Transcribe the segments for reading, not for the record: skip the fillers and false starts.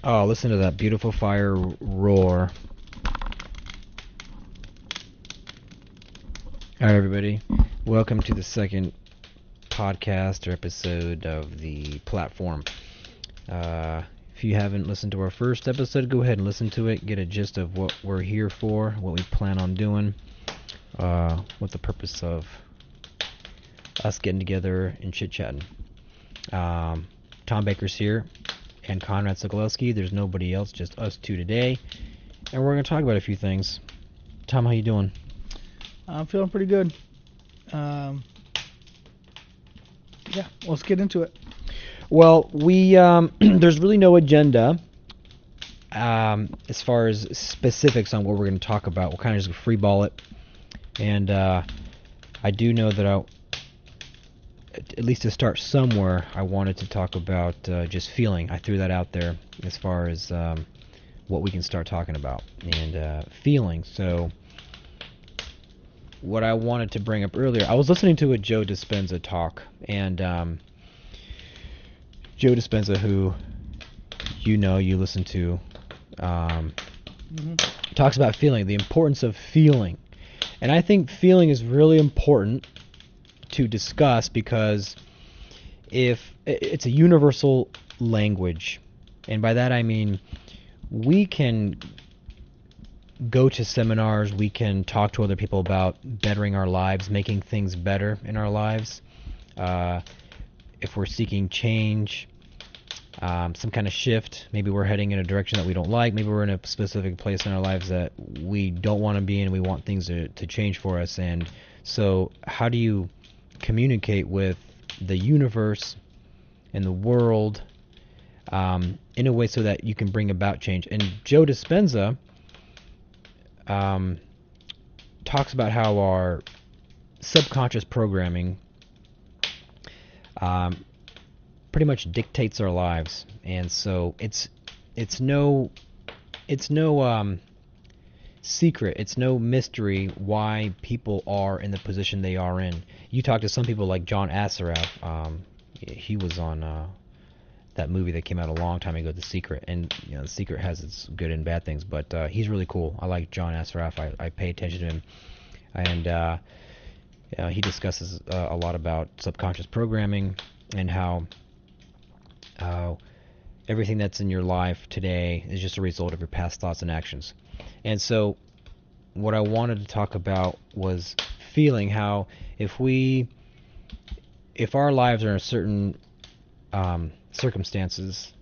Oh, listen to that beautiful fire roar. All right, everybody. Welcome to the second podcast or episode of the platform. If you haven't listened to our first episode, go ahead and listen to it. Get a gist of what we're here for, what we plan on doing, what the purpose of us getting together and chit-chatting. Tom Baker's here, and Conrad Happygolucky. There's nobody else, just us two today, and we're going to talk about a few things. Tom, how you doing? I'm feeling pretty good. Yeah, let's get into it. Well, we there's really no agenda as far as specifics on what we're going to talk about. We'll kind of just freeball it, and I do know that at least to start somewhere, I wanted to talk about just feeling. I threw that out there as far as what we can start talking about, and feeling. So what I wanted to bring up earlier, I was listening to a Joe Dispenza talk, and Joe Dispenza, who you listen to, talks about feeling, the importance of feeling. And I think feeling is really important to discuss because if it's a universal language, and by that I mean we can go to seminars, we can talk to other people about bettering our lives, making things better in our lives. If we're seeking change, some kind of shift, maybe we're heading in a direction that we don't like, maybe we're in a specific place in our lives that we don't want to be in, we want things to change for us. And so how do you communicate with the universe and the world in a way so that you can bring about change? And Joe Dispenza talks about how our subconscious programming pretty much dictates our lives, and so it's no secret, it's no mystery why people are in the position they are in. You talk to some people like John Assaraf. He was on that movie that came out a long time ago, The Secret, and The Secret has its good and bad things, but he's really cool. I like John Assaraf. I pay attention to him, and he discusses a lot about subconscious programming and how everything that's in your life today is just a result of your past thoughts and actions. And so what I wanted to talk about was feeling, how if our lives are in a certain circumstances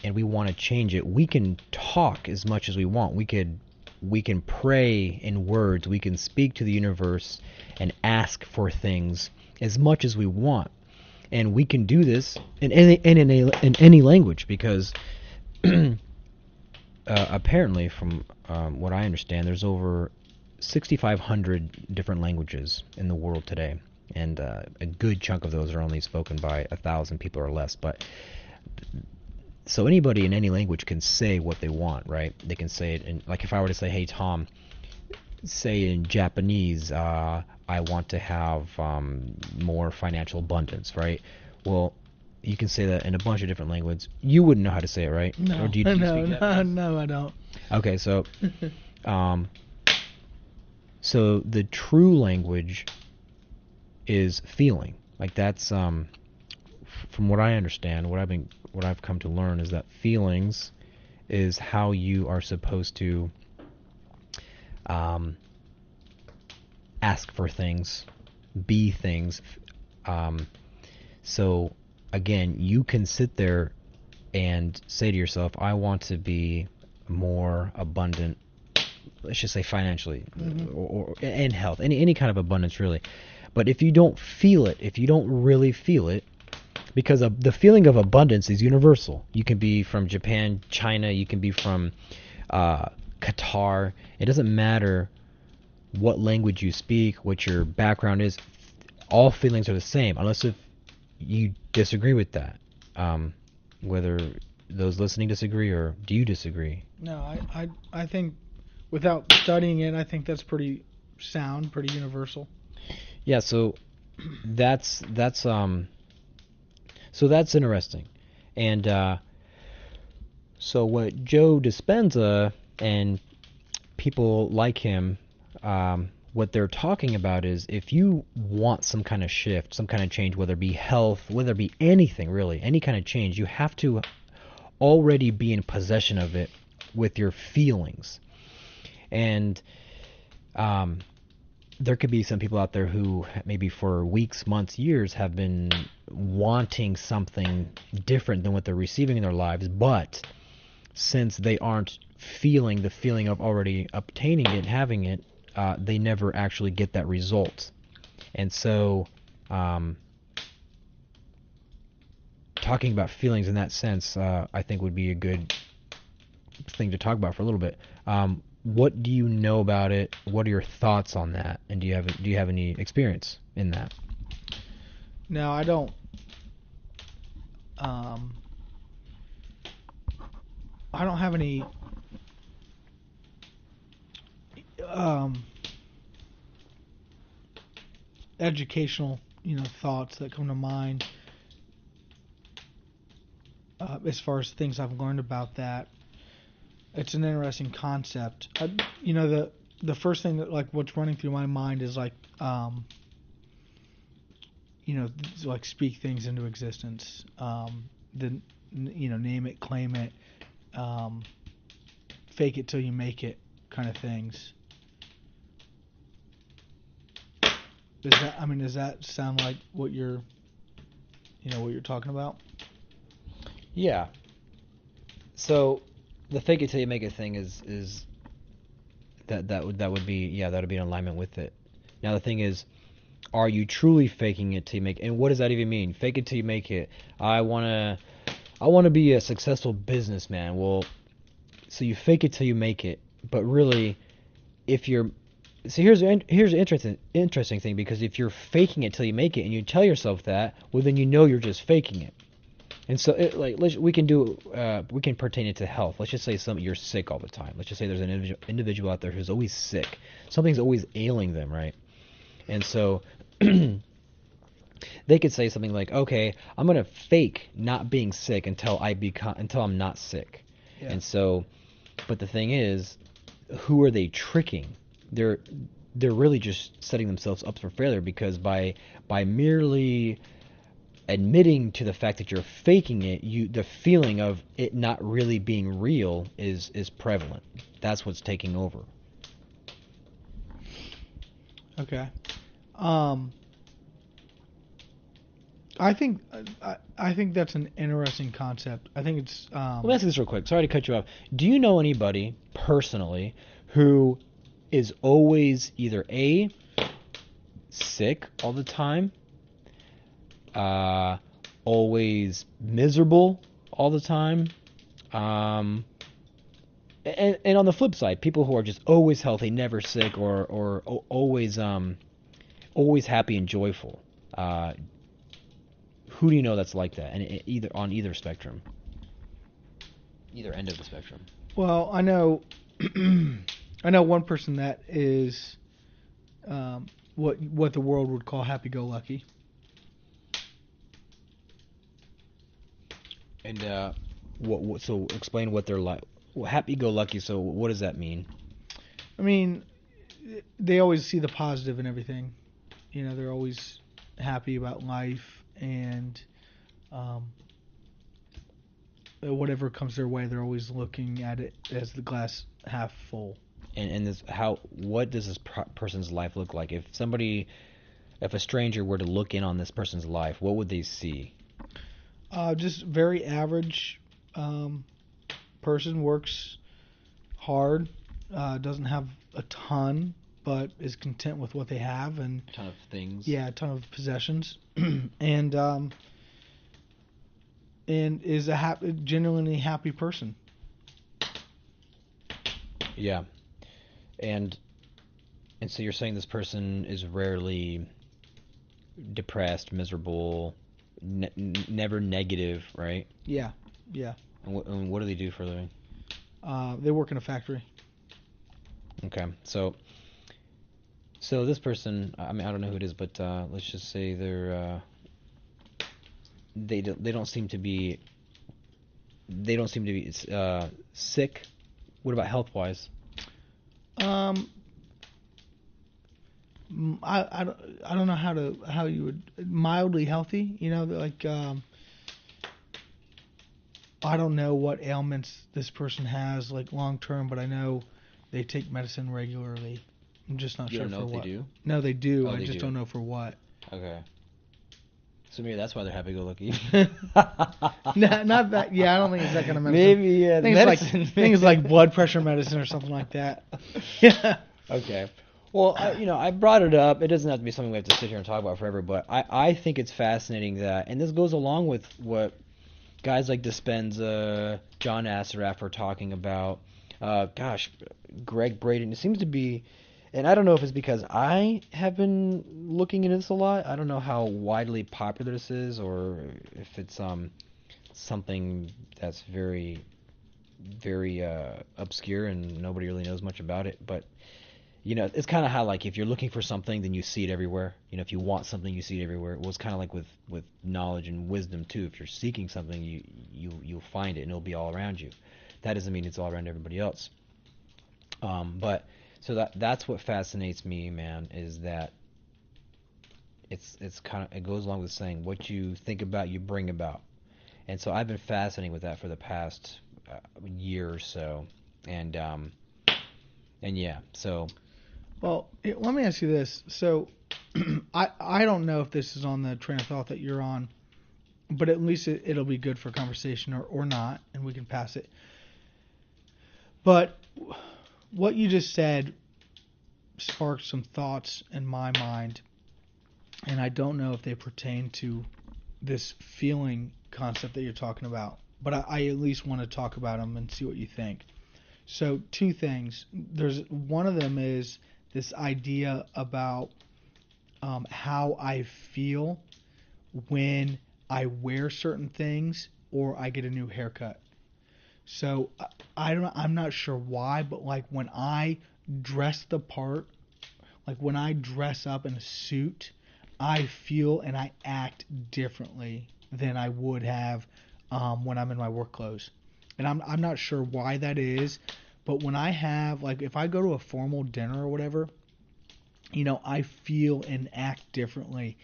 and we want to change it, we can talk as much as we want. We can pray in words, we can speak to the universe and ask for things as much as we want. And we can do this in any language, because apparently, from what I understand, there's over 6,500 different languages in the world today, and a good chunk of those are only spoken by 1,000 people or less. But so anybody in any language can say what they want, right? They can say it in, like if I were to say, "Hey Tom, say in Japanese, I want to have more financial abundance," right? Well, you can say that in a bunch of different languages. You wouldn't know how to say it, right? No, or do you speak Japanese? No, I don't. Okay, so so the true language is feeling. Like that's from what I understand, what I've come to learn is that feelings is how you are supposed to ask for things, be things. So again, you can sit there and say to yourself, I want to be more abundant, let's just say financially, or in health, any kind of abundance really. But if you don't feel it, if you don't really feel it, because the feeling of abundance is universal. You can be from Japan, China, you can be from Qatar. It doesn't matter what language you speak, what your background is. All feelings are the same, unless if you disagree with that. Whether those listening disagree, or do you disagree? No, I think without studying it, I think that's pretty sound, pretty universal. Yeah, so that's interesting. And So what Joe Dispenza and people like him, what they're talking about is if you want some kind of shift, some kind of change, whether it be health, whether it be anything really, any kind of change, you have to already be in possession of it with your feelings. And there could be some people out there who maybe for weeks, months, years have been wanting something different than what they're receiving in their lives, but since they aren't feeling the feeling of already obtaining it, having it, they never actually get that result. And so, talking about feelings in that sense, I think would be a good thing to talk about for a little bit. What do you know about it? What are your thoughts on that? And do you have any experience in that? Now, I don't. I don't have any educational, thoughts that come to mind as far as things I've learned about that. It's an interesting concept. The first thing that what's running through my mind is like speak things into existence. Then name it, claim it, fake it till you make it, kind of things. Does that sound like what you're talking about? Yeah. So the fake it till you make it thing is that would be in alignment with it. Now the thing is, are you truly faking it till you make it? And what does that even mean? Fake it till you make it. I wanna be a successful businessman. Well, so you fake it till you make it, but really, if you're here's an interesting thing, because if you're faking it till you make it and you tell yourself that, well then you're just faking it. And so we can pertain it to health. Let's just say you're sick all the time. Let's just say there's an individual out there who's always sick. Something's always ailing them, right? And so they could say something like, "Okay, I'm gonna fake not being sick until I'm not sick." Yeah. And so, but the thing is, who are they tricking? They're really just setting themselves up for failure, because by merely admitting to the fact that you're faking it, the feeling of it not really being real is prevalent. That's what's taking over. Okay. I think that's an interesting concept. I think it's. Let me ask you this real quick. Sorry to cut you off. Do you know anybody personally who is always either sick all the time, always miserable all the time, and on the flip side, people who are just always healthy, never sick, or always happy and joyful? Who do you know that's like that? And on either spectrum, either end of the spectrum. Well, I know I know one person that is what the world would call happy-go-lucky. And so explain what they're like. Well, happy-go-lucky. So what does that mean? I mean, they always see the positive in everything. They're always happy about life, and whatever comes their way, they're always looking at it as the glass half full. And what does this person's life look like? If a stranger were to look in on this person's life, what would they see? Just very average person, works hard, doesn't have a ton, but is content with what they have, and a ton of things. Yeah, a ton of possessions, and is a genuinely happy person. Yeah, and so you're saying this person is rarely depressed, miserable, never negative, right? Yeah. And what do they do for a living? They work in a factory. Okay, so this person, I don't know who it is, but let's just say they don't seem to be they don't seem to be sick. What about health-wise? I don't know how you would mildly healthy. Like I don't know what ailments this person has like long term, but I know they take medicine regularly. I'm just not sure don't know for if what. they do? No, they do. Oh, I they just do. don't know for what. Okay. So maybe that's why they're happy-go-lucky. Not that. Yeah, I don't think it's that kind of medicine. Maybe yeah, medicine. Things like blood pressure medicine or something like that. Yeah. Okay. Well, I brought it up. It doesn't have to be something we have to sit here and talk about forever, but I think it's fascinating that, and this goes along with what guys like Dispenza, John Assaraf are talking about. Greg Braden. It seems to be, and I don't know if it's because I have been looking into this a lot. I don't know how widely popular this is, or if it's something that's very, very obscure and nobody really knows much about it. But it's kind of how, like, if you're looking for something, then you see it everywhere. If you want something, you see it everywhere. Well, it's kind of like with knowledge and wisdom too. If you're seeking something, you'll find it and it'll be all around you. That doesn't mean it's all around everybody else. But so that's what fascinates me, man, is that it's kind of, it goes along with saying what you think about, you bring about. And so I've been fascinated with that for the past year or so, and yeah, so. Well, let me ask you this. So, I don't know if this is on the train of thought that you're on, but at least it'll be good for conversation or not, and we can pass it. But what you just said sparked some thoughts in my mind, and I don't know if they pertain to this feeling concept that you're talking about, but I at least want to talk about them and see what you think. So, two things. There's one of them is this idea about how I feel when I wear certain things or I get a new haircut. So I'm not sure why, but like when I dress the part, like when I dress up in a suit, I feel and I act differently than I would have when I'm in my work clothes. And I'm not sure why that is, but when I have, like, if I go to a formal dinner or whatever, I feel and act differently.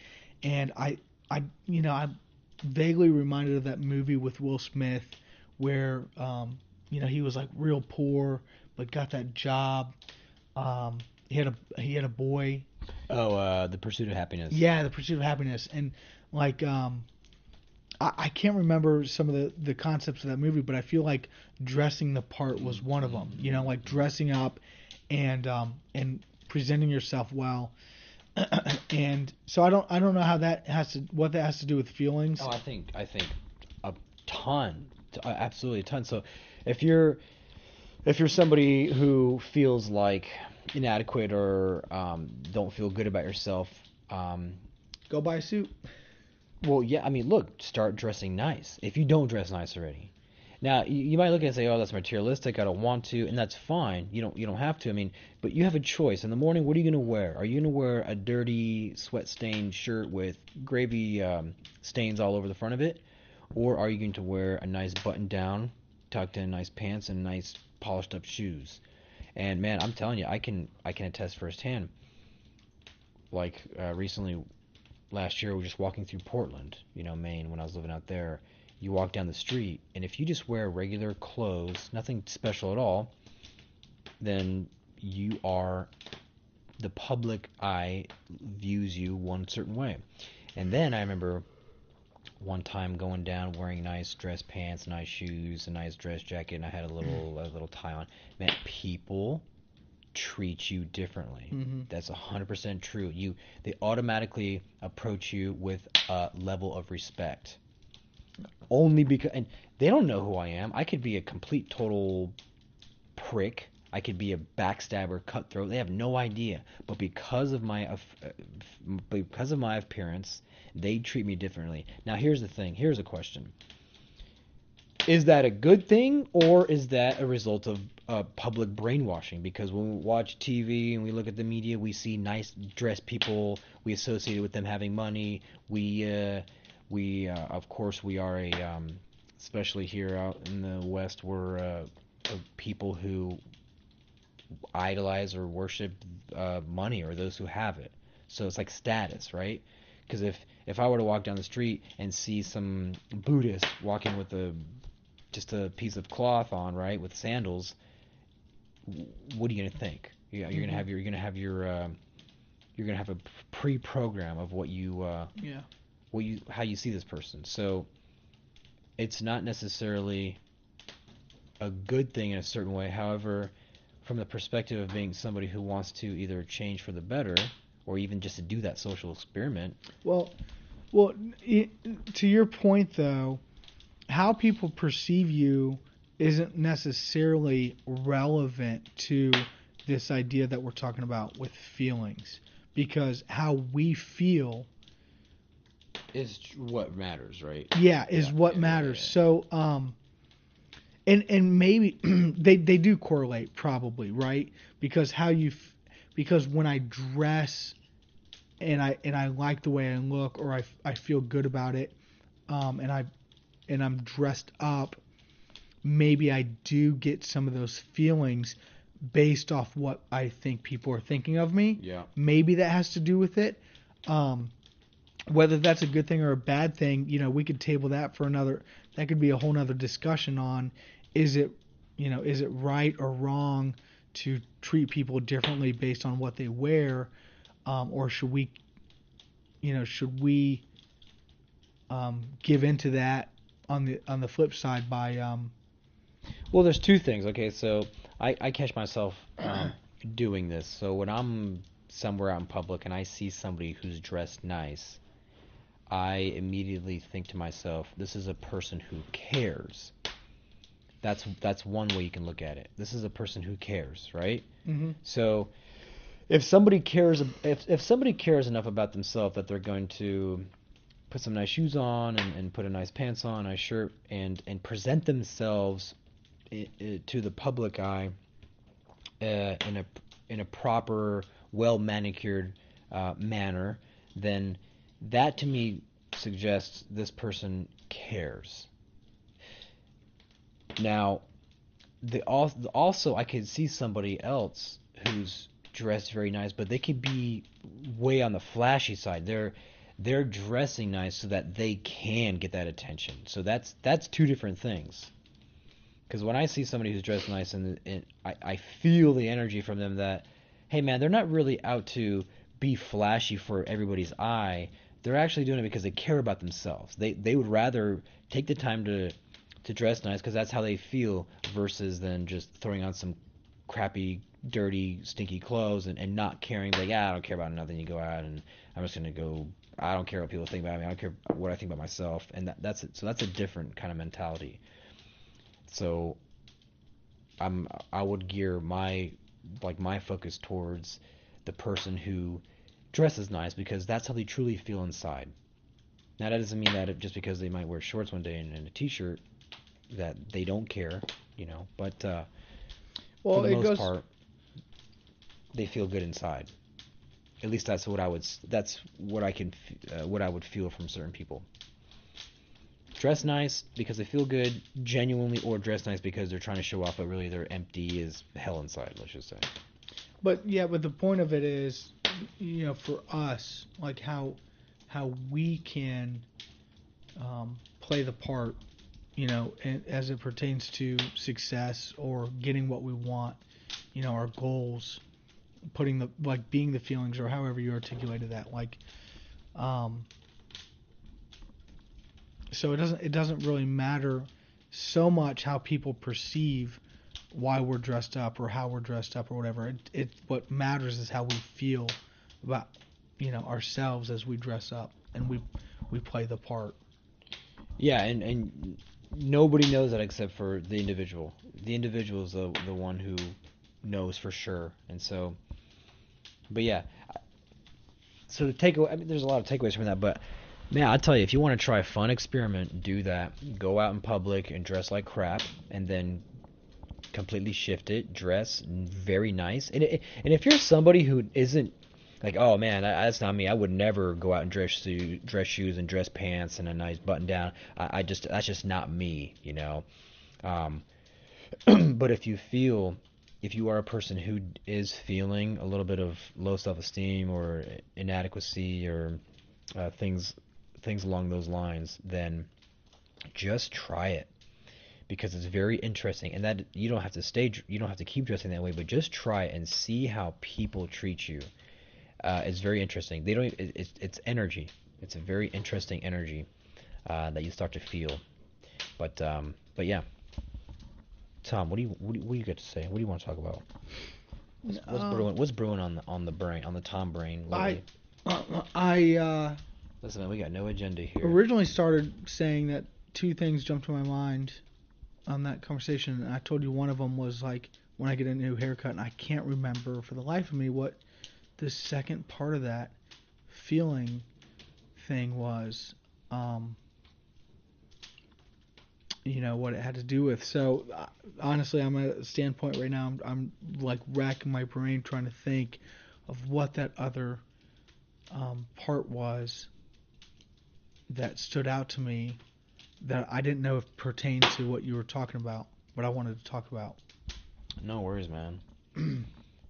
And I'm vaguely reminded of that movie with Will Smith where, he was like real poor, but got that job. He had a boy. Oh, The Pursuit of Happiness. Yeah, The Pursuit of Happiness. And like, I can't remember some of the concepts of that movie, but I feel like dressing the part was one of them. Like dressing up and presenting yourself well. And so I don't know what that has to do with feelings. Oh, I think a ton, absolutely a ton. So if you're somebody who feels like inadequate or don't feel good about yourself, go buy a suit. Well, yeah, I mean, look, start dressing nice. If you don't dress nice already, now you might look at it and say, "Oh, that's materialistic. I don't want to," and that's fine. You don't have to. I mean, but you have a choice. In the morning, what are you gonna wear? Are you gonna wear a dirty, sweat-stained shirt with gravy stains all over the front of it, or are you going to wear a nice button-down, tucked in nice pants and nice polished-up shoes? And man, I'm telling you, I can attest firsthand. Like recently. Last year, we were just walking through Portland, Maine, when I was living out there. You walk down the street, and if you just wear regular clothes, nothing special at all, then the public eye views you one certain way. And then I remember one time going down wearing nice dress pants, nice shoes, a nice dress jacket, and I had a little tie on. Man, people treat you differently. Mm-hmm. That's 100% true. They automatically approach you with a level of respect. Only because, and they don't know who I am. I could be a complete total prick. I could be a backstabber, cutthroat. They have no idea. But because of my appearance, they treat me differently. Now here's the thing. Here's a question. Is that a good thing, or is that a result of public brainwashing? Because when we watch TV and we look at the media, we see nice dressed people. We associate it with them having money. We of course, we are especially here out in the West, we're people who idolize or worship money or those who have it. So it's like status, right? Because if I were to walk down the street and see some Buddhist walking with just a piece of cloth on, right, with sandals, what are you gonna think? You're gonna have a pre-program of how you see this person. So it's not necessarily a good thing in a certain way. However, from the perspective of being somebody who wants to either change for the better or even just to do that social experiment. Well, to your point though, how people perceive you isn't necessarily relevant to this idea that we're talking about with feelings, because how we feel Is what matters, right? is what matters. So, and maybe they do correlate probably, right? Because because when I dress and I like the way I look, or I feel good about it, and I'm dressed up, maybe I do get some of those feelings based off what I think people are thinking of me. Yeah. Maybe that has to do with it. Whether that's a good thing or a bad thing, we could table that for another. That could be a whole nother discussion on, is it right or wrong to treat people differently based on what they wear, or should we give into that on the flip side by Well, there's two things. Okay, so I catch myself doing this. So when I'm somewhere out in public and I see somebody who's dressed nice, I immediately think to myself, this is a person who cares. That's one way you can look at it. This is a person who cares, right? Mm-hmm. So if somebody cares enough about themselves that they're going to put some nice shoes on and put a nice pants on, a nice shirt, and present themselves to the public eye in a proper, well manicured manner, then that to me suggests this person cares. Now, also I could see somebody else who's dressed very nice, but they could be way on the flashy side. They're dressing nice so that they can get that attention. So that's two different things. Because when I see somebody who's dressed nice and I feel the energy from them that, hey man, they're not really out to be flashy for everybody's eye. They're actually doing it because they care about themselves. They would rather take the time to dress nice because that's how they feel versus than just throwing on some crappy, dirty, stinky clothes and not caring. Like, I don't care about nothing. You go out and I'm just gonna go. I don't care what people think about me. I don't care what I think about myself. And that's it. So that's a different kind of mentality. So I would gear my focus towards the person who dresses nice because that's how they truly feel inside. Now that doesn't mean that just because they might wear shorts one day and a t-shirt that they don't care, but for the most part they feel good inside. At least that's what I would feel from certain people. Dress nice because they feel good genuinely, or dress nice because they're trying to show off, but really they're empty as hell inside, let's just say. But the point of it is, for us, like how we can play the part, as it pertains to success or getting what we want, our goals, being the feelings, or however you articulated that, so it doesn't really matter so much how people perceive why we're dressed up or how we're dressed up or whatever. It what matters is how we feel about ourselves as we dress up and we play the part. Yeah, and nobody knows that except for the individual. The individual is the one who knows for sure. And so, but yeah. So the takeaway, there's a lot of takeaways from that, but man, I'll tell you, if you want to try a fun experiment, do that. Go out in public and dress like crap, and then completely shift it. Dress very nice, and if you're somebody who isn't Like, oh man, that's not me. I would never go out in dress shoes and dress pants and a nice button down. That's just not me, you know. Um, but if you are a person who is feeling a little bit of low self-esteem or inadequacy or things along those lines, then just try it because it's very interesting. And that you don't have to keep dressing that way, but just try it and see how people treat you. It's very interesting. They don't. It's energy. It's a very interesting energy that you start to feel. But yeah, Tom, what do you got to say? What do you want to talk about? What's brewing? What's brewing on the brain, on the Tom brain lately? I Listen, man, we got no agenda here. originally started saying that two things jumped to my mind on that conversation, and I told you one of them was like when I get a new haircut, and I can't remember for the life of me what the second part of that feeling thing was. What it had to do with. So honestly, I'm at a standpoint right now. I'm like racking my brain trying to think of what that other part was that stood out to me that I didn't know if it pertained to what you were talking about, what I wanted to talk about. No worries, man.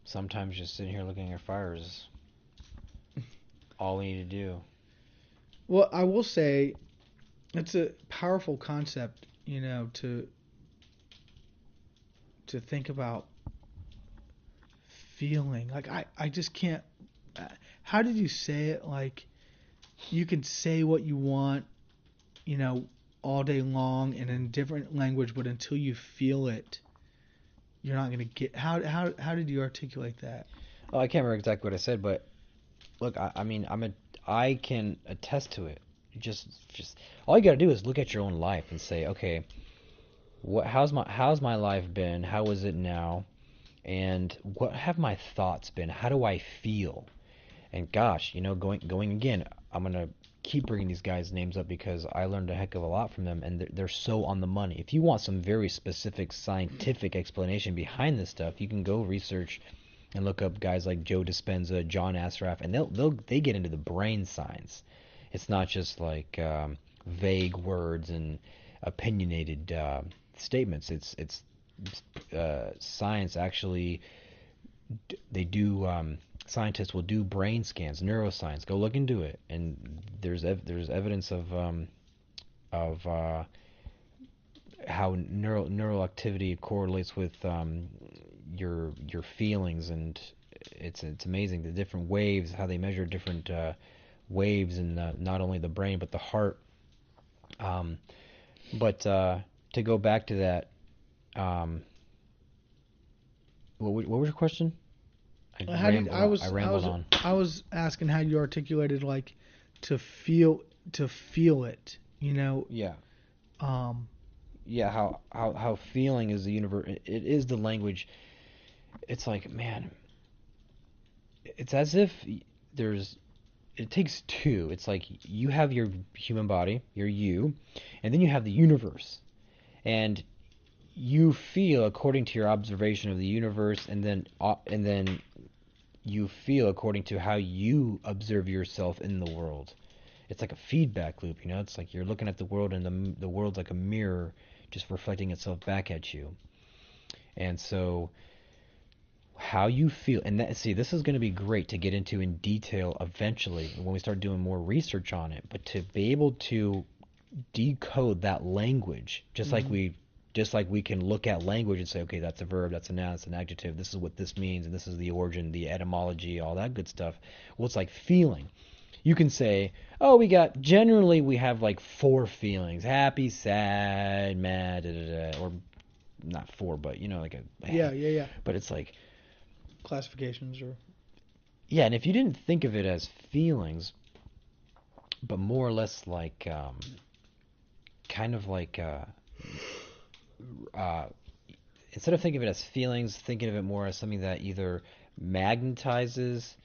Sometimes just sitting here looking at fire is all we need to do. Well, I will say it's a powerful concept, to think about feeling. Like I just can't. How did you say it? Like you can say what you want, all day long and in different language, but until you feel it, you're not gonna get. How did you articulate that? Oh, I can't remember exactly what I said, but look, I mean, I can attest to it. Just all you gotta do is look at your own life and say, okay, how's my life been? How is it now? And what have my thoughts been? How do I feel? And gosh, going again, I'm gonna keep bringing these guys' names up because I learned a heck of a lot from them, and they're so on the money. If you want some very specific scientific explanation behind this stuff, you can go research and look up guys like Joe Dispenza, John Assaraf, and they get into the brain science. It's not just like vague words and opinionated statements. It's science actually. They do. Scientists will do brain scans, neuroscience. Go look into it, and there's evidence of how neural activity correlates with your feelings, and it's amazing the different waves, how they measure different waves in not only the brain but the heart. But to go back to that, what was your question? I rambled on. I was asking how you articulated like to feel it. Yeah. Um. Yeah. How feeling is the universe. It is the language. It's like, man. It's as if there's. It takes two. It's like you have your human body, your you, and then you have the universe, and you feel according to your observation of the universe, and then you feel according to how you observe yourself in the world. It's like a feedback loop, It's like you're looking at the world, and the world's like a mirror, just reflecting itself back at you. And so, how you feel, and this is going to be great to get into in detail eventually when we start doing more research on it. But to be able to decode that language, just like we can look at language and say, okay, that's a verb, that's a noun, that's an adjective, this is what this means, and this is the origin, the etymology, all that good stuff. Well, it's like feeling. You can say, oh, generally we have like 4 feelings: happy, sad, mad, da, da, da, or not 4, but like a Yeah. But it's like classifications or yeah, and if you didn't think of it as feelings, but more or less like kind of like instead of thinking of it as feelings, thinking of it more as something that either magnetizes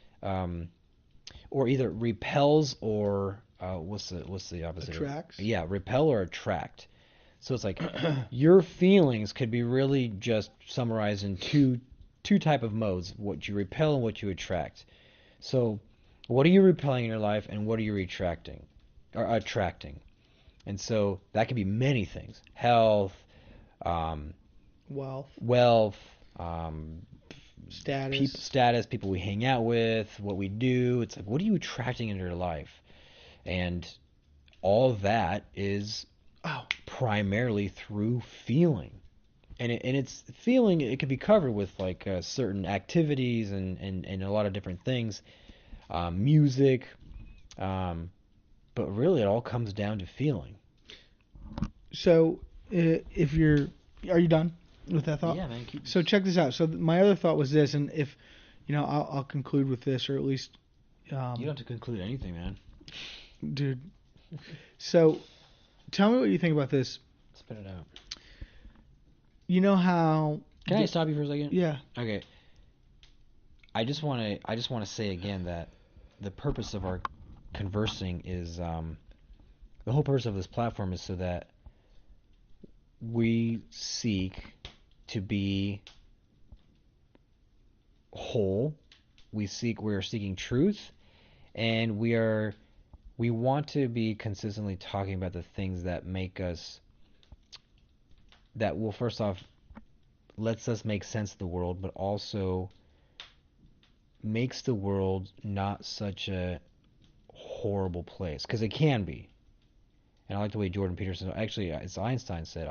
or either repels or what's the opposite? Attracts? Yeah, repel or attract. So it's like your feelings could be really just summarized in two type of modes: what you repel and what you attract. So, what are you repelling in your life, and what are you retracting or attracting? And so that could be many things: health, um, Wealth, wealth, status. people we hang out with, what we do. It's like, what are you attracting into your life? And all that is primarily through feeling. And it's feeling, it can be covered with like certain activities and a lot of different things, music, but really it all comes down to feeling. So, are you done with that thought? Yeah, man. So check this out. So my other thought was this, and if, I'll conclude with this, or at least, You don't have to conclude anything, man. dude. So, tell me what you think about this. Spit it out. You know how? Can I stop you for a second? Yeah. Okay. I just want to say again that the purpose of our conversing is the whole purpose of this platform is so that we seek to be whole. We're seeking truth, and we want to be consistently talking about the things that make us, that will first off lets us make sense of the world, but also makes the world not such a horrible place, because it can be. And I like the way Jordan Peterson, actually it's Einstein said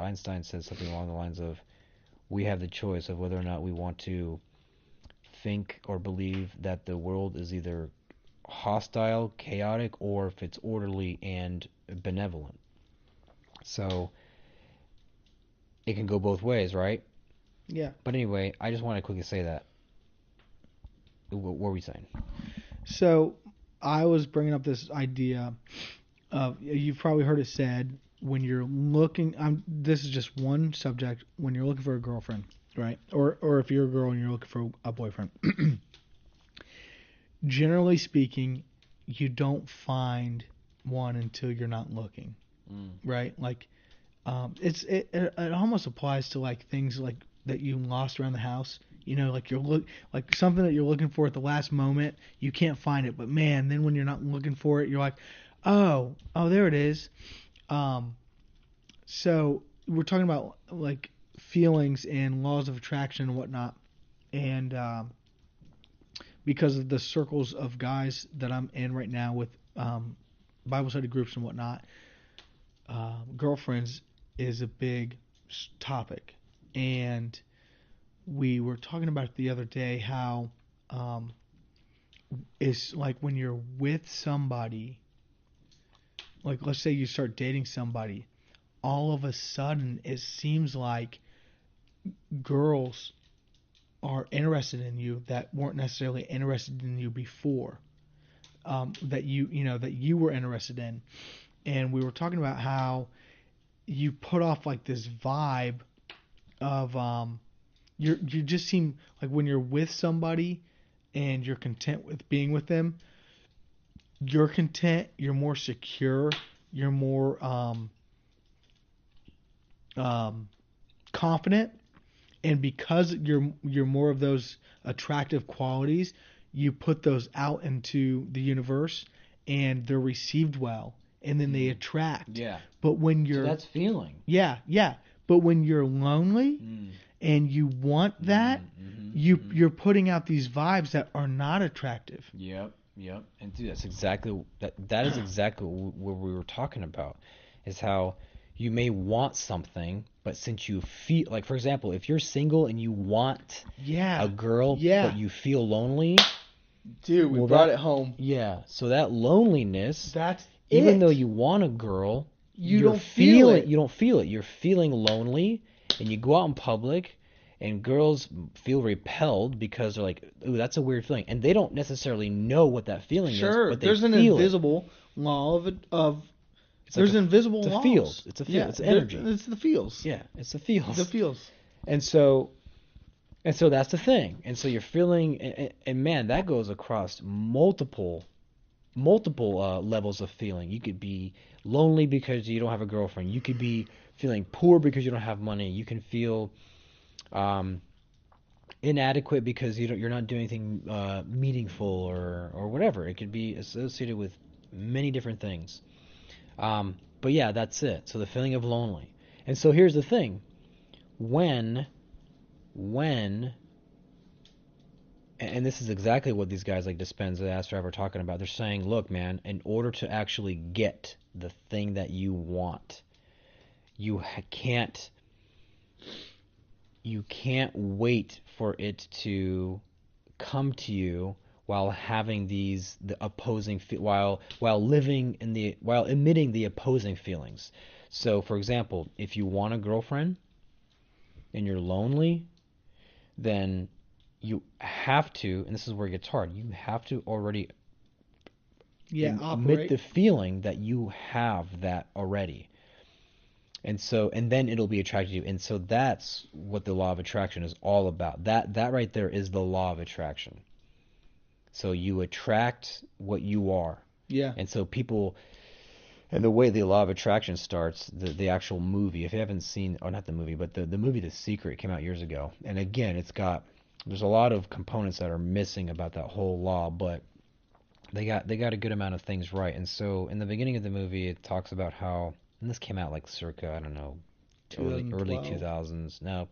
something along the lines of, we have the choice of whether or not we want to think or believe that the world is either hostile, chaotic, or if it's orderly and benevolent. So it can go both ways, right? Yeah. But anyway, I just want to quickly say that. What were we saying? So I was bringing up this idea of, you've probably heard it said, when you're looking, this is just one subject, when you're looking for a girlfriend, right? Or if you're a girl and you're looking for a boyfriend. Generally speaking, you don't find one until you're not looking, right? Like, it almost applies to like things like that you lost around the house. Like like something that you're looking for at the last moment, you can't find it, but man, then when you're not looking for it, you're like, oh, there it is. So we're talking about like feelings and laws of attraction and whatnot, and because of the circles of guys that I'm in right now with Bible study groups and whatnot, girlfriends is a big topic, and we were talking about it the other day, how it's like when you're with somebody, like let's say you start dating somebody, all of a sudden it seems like girls are interested in you that weren't necessarily interested in you before, that you were interested in. And we were talking about how you put off like this vibe of you just seem like when you're with somebody and you're content with being with them, you're content, you're more secure, you're more confident, and because you're more of those attractive qualities, you put those out into the universe and they're received well, and then they attract. Yeah. But when you're, So that's feeling. yeah. But when you're lonely and you want that, you're putting out these vibes that are not attractive. Yep. And dude, that's exactly that is exactly what we were talking about. Is how you may want something, but since you feel like, for example, if you're single and you want a girl, but you feel lonely, dude, we brought it home. Yeah. So that loneliness, That's even it. though you want a girl, you don't feel it. You don't feel it. You're feeling lonely, and you go out in public, and girls feel repelled because they're like, "Ooh, that's a weird feeling," and they don't necessarily know what that feeling is. But there's an invisible law of there's invisible laws. It's a field. It's a field. It's energy. It's the feels. Yeah, it's the feels. The feels. And so that's the thing. And so you're feeling, and man, that goes across multiple levels of feeling. You could be lonely because you don't have a girlfriend. You could be feeling poor because you don't have money. You can feel inadequate because you're not doing anything meaningful or whatever. It could be associated with many different things. But yeah, that's it. So the feeling of lonely. And so here's the thing. When and this is exactly what these guys like Dispenza, Astra are talking about. They're saying, look, man, in order to actually get the thing that you want, you can't wait for it to come to you while having the opposing while emitting the opposing feelings. So, for example, if you want a girlfriend and you're lonely, then you have to, and this is where it gets hard, you have to already emit the feeling that you have that already. And then it'll be attracted to you. And so that's what the law of attraction is all about. That right there is the law of attraction. So you attract what you are. Yeah. And so people, and the way the law of attraction starts, the actual movie, if you haven't seen, or not the movie, but the movie The Secret came out years ago. And again, there's a lot of components that are missing about that whole law, but they got a good amount of things right. And so in the beginning of the movie, it talks about how, and this came out like circa, I don't know, early 2000s. No,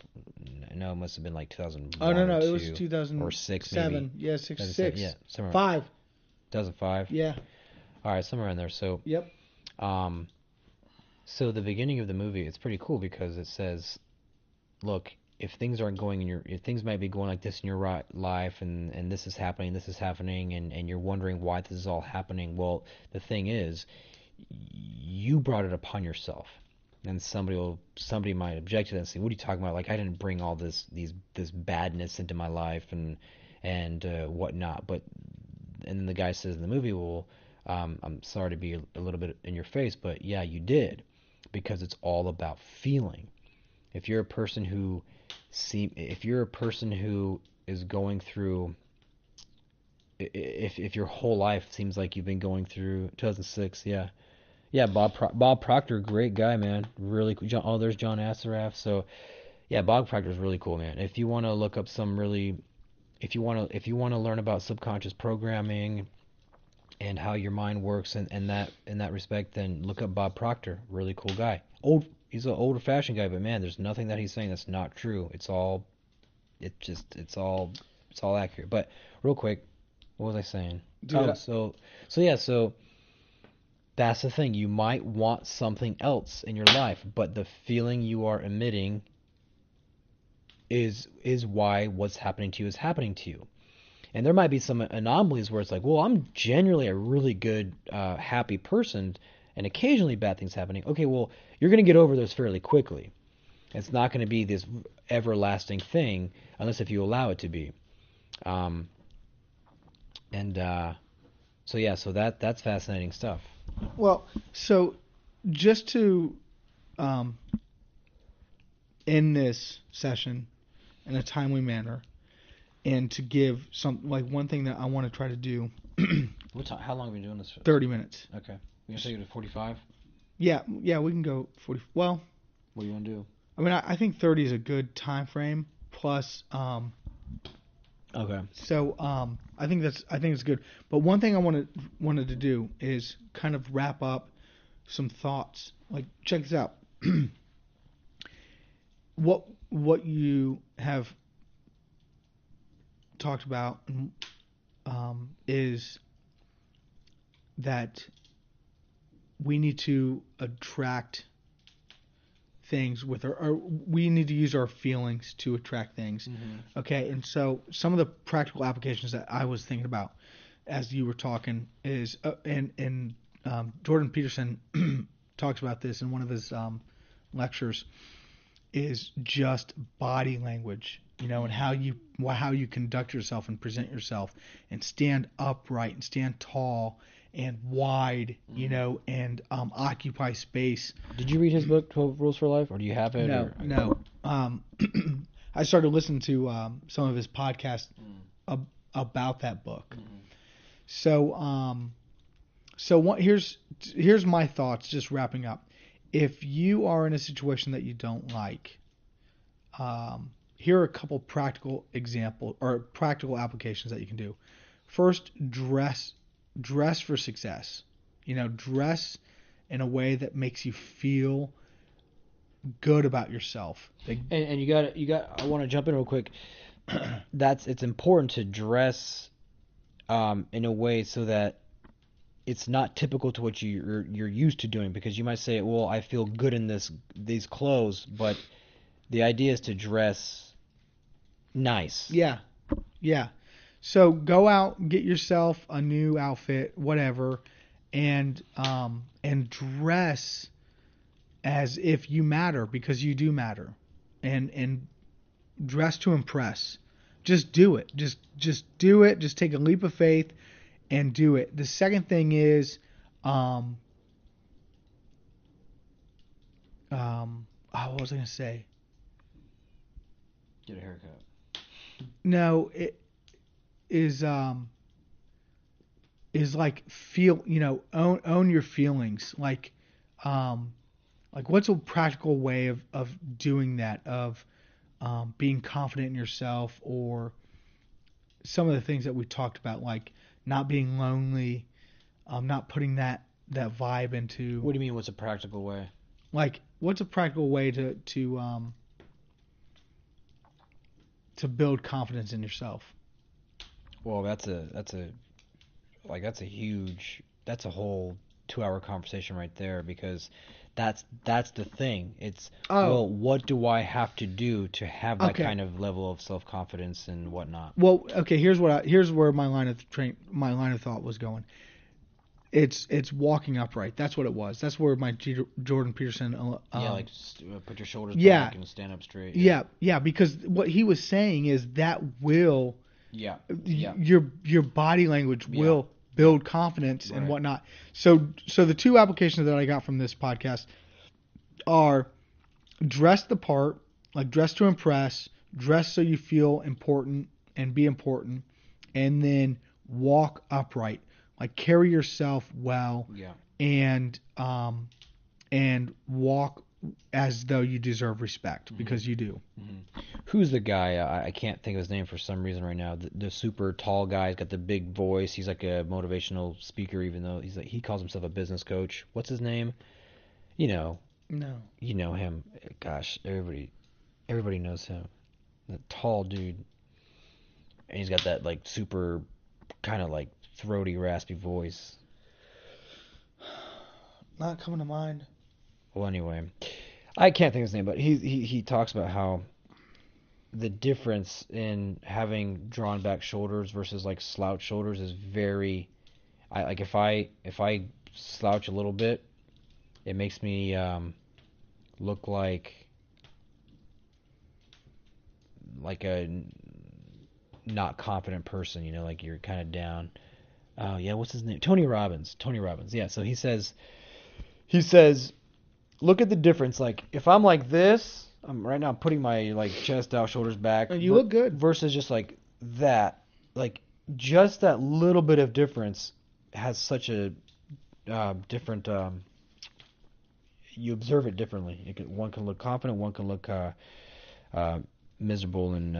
it must have been like 2001. Oh, no, it was 2000 or 6 maybe. Yeah, 6. Yeah, somewhere. 5. 2005. Yeah. All right, somewhere in there. So. Yep. So the beginning of the movie, it's pretty cool because it says, look, if things aren't going if things might be going like this in your life, and this is happening, and you're wondering why this is all happening. Well, the thing is, you brought it upon yourself. And somebody might object to that and say, what are you talking about? Like, I didn't bring all this badness into my life and whatnot. And then the guy says in the movie, well, I'm sorry to be a little bit in your face, but yeah, you did, because it's all about feeling. If you're a person who is going through, if your whole life seems like you've been going through 2006, yeah, Bob Proctor, great guy, man, really cool. There's John Assaraf. So yeah, Bob Proctor's really cool, man. If you want to look up if you want to learn about subconscious programming and how your mind works and that in that respect, then look up Bob Proctor. Really cool guy. He's an older fashioned guy, but man, there's nothing that he's saying that's not true. It's all accurate. But real quick, what was I saying? Dude, so that's the thing. You might want something else in your life, but the feeling you are emitting is why what's happening to you is happening to you. And there might be some anomalies where it's like, well, I'm generally a really good, happy person, and occasionally bad things happening. Okay, well, you're going to get over those fairly quickly. It's not going to be this everlasting thing unless if you allow it to be. So that's fascinating stuff. Well, so just to end this session in a timely manner, and to give one thing that I want to try to do. How long have we been doing this for? 30 minutes. Okay. You gonna take it to 45? Yeah, we can go 40. Well, what do you want to do? I mean, I think 30 is a good time frame. Plus, okay. So, I think it's good. But one thing I wanted to do is kind of wrap up some thoughts. Like, check this out. What you have talked about is that we need to attract things with or we need to use our feelings to attract things. Mm-hmm. Okay, and so some of the practical applications that I was thinking about as you were talking is and Jordan Peterson talks about this in one of his lectures, is just body language, and how you conduct yourself and present yourself and stand upright and stand tall and wide, and occupy space. Did you read his book, 12 Rules for Life, or do you have it? No. I started listening to some of his podcasts about that book. Mm. So here's my thoughts, just wrapping up. If you are in a situation that you don't like, here are a couple practical example or practical applications that you can do. First, dress for success. Dress in a way that makes you feel good about yourself. And you got. I want to jump in real quick. It's important to dress in a way so that it's not typical to what you're used to doing, because you might say, well, I feel good in these clothes, but the idea is to dress nice. Yeah. So go out, get yourself a new outfit, whatever, and dress as if you matter, because you do matter, and dress to impress. Just do it. Just do it. Just take a leap of faith and do it. The second thing is, what was I gonna say? Get a haircut. No, it is like own your feelings. Like what's a practical way of doing that? Of being confident in yourself, or some of the things that we talked about, like not being lonely, not putting that vibe into. What do you mean? What's a practical way? Like, what's a practical way to build confidence in yourself? Well, that's a whole 2-hour conversation right there, because that's the thing. It's well, what do I have to do to have that kind of level of self-confidence and whatnot? Well, okay, here's where my line of thought was going. It's walking upright. That's what it was. That's where my Jordan Peterson. Put your shoulders back and stand up straight. Yeah. Because what he was saying is that will. Your body language will build confidence and whatnot. So the two applications that I got from this podcast are: dress the part, like dress to impress, dress so you feel important and be important, and then walk upright, like carry yourself well, and walk as though you deserve respect, because you do. Mm-hmm. Who's the guy? I can't think of his name for some reason right now. The super tall guy. He's got the big voice. He's like a motivational speaker, even though he calls himself a business coach. What's his name? No. You know him. Gosh, everybody knows him. The tall dude. And he's got that like super kind of like throaty, raspy voice. Not coming to mind. Well, anyway, I can't think of his name, but he talks about how the difference in having drawn back shoulders versus like slouch shoulders is very. If I slouch a little bit, it makes me look like a not confident person. Like you're kind of down. What's his name? Tony Robbins. Yeah. So he says. Look at the difference. Like, if I'm like this, I'm putting my like chest out, shoulders back. And you look good. Versus just like that. Like, just that little bit of difference has such a different. You observe it differently. One can look confident. One can look miserable and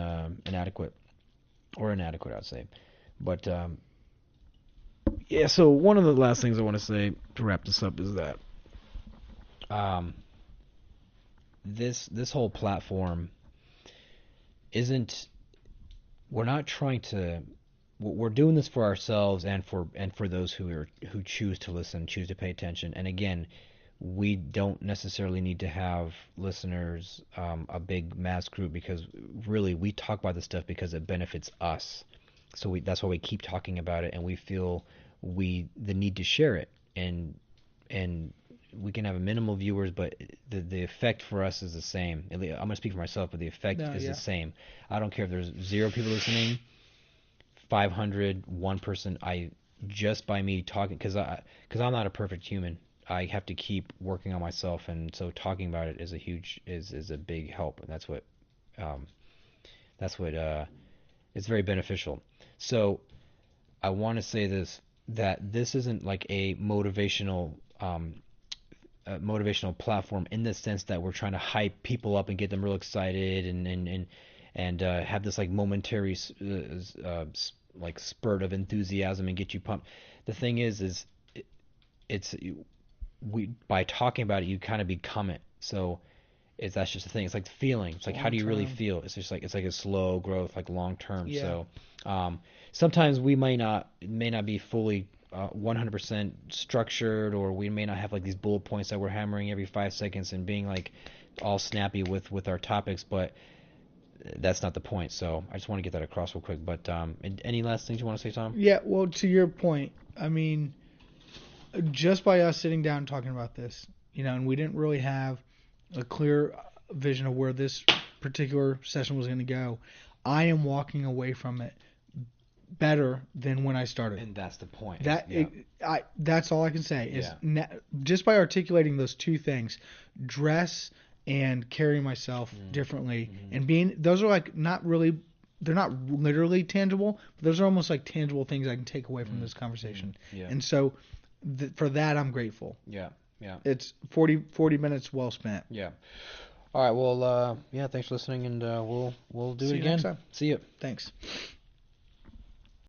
inadequate, or inadequate, I'd say. But So one of the last things I want to say to wrap this up is that. This whole platform we're not trying to, we're doing this for ourselves and for those who choose to listen, choose to pay attention. And again, we don't necessarily need to have listeners, a big mass group, because really we talk about this stuff because it benefits us. So that's why we keep talking about it, and we feel the need to share it, and we can have a minimal viewers, but the effect for us is the same. I'm going to speak for myself, but the effect is the same. I don't care if there's 0 people listening, 500, 1 person. Just by me talking, because I'm not a perfect human. I have to keep working on myself, and so talking about it is a big help, and that's what it's very beneficial. So I want to say that this isn't like a motivational platform in the sense that we're trying to hype people up and get them real excited and have this like momentary like spurt of enthusiasm and get you pumped. The thing is it's we by talking about it you kind of become it. So that's just the thing. It's like the feeling. It's like how do you really feel? It's just like it's like a slow growth, like long term. Yeah. So sometimes we may not be fully 100% structured, or we may not have like these bullet points that we're hammering every 5 seconds and being like all snappy with our topics, but that's not the point. So I just want to get that across real quick. But any last things you want to say, Tom? Yeah, well, to your point, I mean, just by us sitting down and talking about this, and we didn't really have a clear vision of where this particular session was going to go, I am walking away from it better than when I started. And that's the point. That's all I can say is just by articulating those two things, dress and carry myself differently, and those are like they're not literally tangible, but those are almost like tangible things I can take away from this conversation. And so for that I'm grateful. Yeah. It's 40 minutes well spent. Yeah. All right. Well, thanks for listening, and we'll do it again. Next time. See you. Thanks.